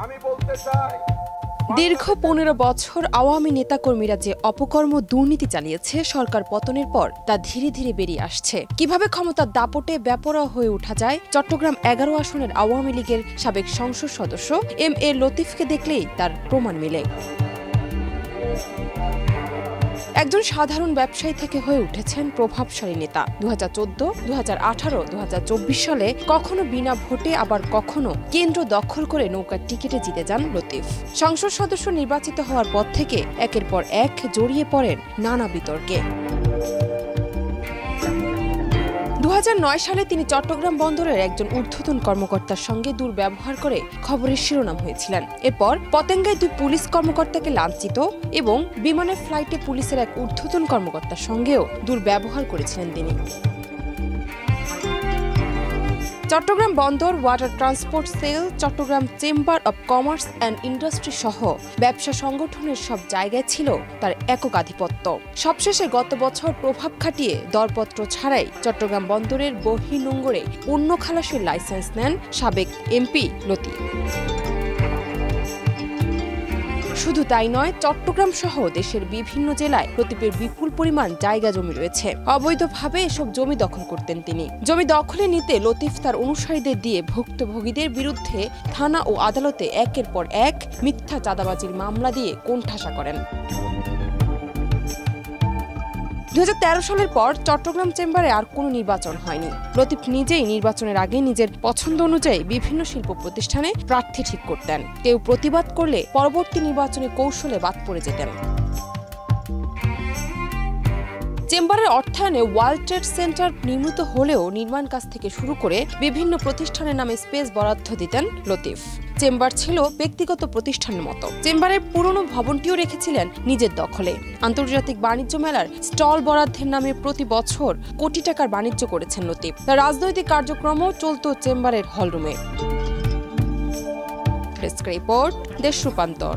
আমি বলতে চাই দীর্ঘ ১৫ বছর আওয়ামী নেতাকর্মীরা যে অপকর্ম দুর্নীতি চালিয়েছে সরকার পতনের পর তা ধীরে ধীরে বেরিয়ে আসছে। কিভাবে ক্ষমতার দাপটে বেপরোয়া হয়ে ওঠা যায় চট্টগ্রাম ১১ আসনের আওয়ামী লীগের সাবেক সংসদ সদস্য এম.এ. লতিফকে দেখলেই তার প্রমাণ মিলে। একজন সাধারণ ব্যবসায়ী থেকে হয়ে উঠেছেন প্রভাবশালী নেতা। ২০১৪, ২০১৮, ২০২৪ সালে কখনো বিনা ভোটে আবার কখনো কেন্দ্র দখল করে নৌকার টিকিটে জিতে যান লতিফ। সংসদ সদস্য নির্বাচিত হওয়ার পর থেকে একের পর এক জড়িয়ে পড়েন নানা বিতর্কে। ২০০৯ সালে তিনি চট্টগ্রাম বন্দরের একজন ঊর্ধ্বতন কর্মকর্তার সঙ্গে দুর্ব্যবহার করে খবরের শিরোনাম হয়েছিলেন। এরপর পতেঙ্গায় ২ পুলিশ কর্মকর্তাকে লাঞ্ছিত এবং বিমানের ফ্লাইটে পুলিশের এক ঊর্ধ্বতন কর্মকর্তার সঙ্গেও দুর্ব্যবহার করেছিলেন তিনি। চট্টগ্রাম বন্দর, water transport cell, Chittagong chamber of commerce and industry সহ ব্যবসা সংগঠনের সব জায়গায় ছিল তার একক আধিপত্য। সবশেষে গত বছর প্রভাব খাটিয়ে দরপত্র ছাড়াই চট্টগ্রাম বন্দরের বহির্নোঙরে পণ্য খালাসের লাইসেন্স নেন সাবেক এমপি লতিফ। শুধু তাই নয়, চট্টগ্রাম সহ দেশের বিভিন্ন জেলায় লতিফের বিপুল পরিমাণ জায়গা জমি রয়েছে। অবৈধভাবে এসব জমি দখল করতেন তিনি। জমি দখলে নিতে লতিফ তার অনুসারীদের দিয়ে ভুক্তভোগীদের বিরুদ্ধে থানা ও আদালতে একের পর এক মিথ্যা চাঁদাবাজির মামলা দিয়ে কোণঠাসা করেন। ২০১৩ সালের পর চট্টগ্রাম চেম্বারে আর কোনো নির্বাচন হয়নি। লতিফ নিজেই নির্বাচনের আগে নিজের পছন্দ অনুযায়ী বিভিন্ন শিল্প প্রতিষ্ঠানে প্রার্থী ঠিক করতেন। কেউ প্রতিবাদ করলে পরবর্তী নির্বাচনে কৌশলে বাদ পড়ে যেতেন। চেম্বারের অর্থায়নে ওয়ার্ল্ড ট্রেড সেন্টার নির্মিত হলেও নির্মাণ কাজ থেকে শুরু করে বিভিন্ন প্রতিষ্ঠানের নামে স্পেস বরাদ্দ দিতেন লতিফ। চেম্বার ছিল ব্যক্তিগত প্রতিষ্ঠানের মতো। চেম্বারের পুরনো ভবনটিও রেখেছিলেন নিজের দখলে। আন্তর্জাতিক বাণিজ্য মেলার স্টল বরাদ্দের নামে প্রতি বছর কোটি টাকার বাণিজ্য করেছেন লতিফ। তার রাজনৈতিক কার্যক্রমও চলত চেম্বারের হলরুমে। ডেস্ক রিপোর্ট, দেশ রূপান্তর।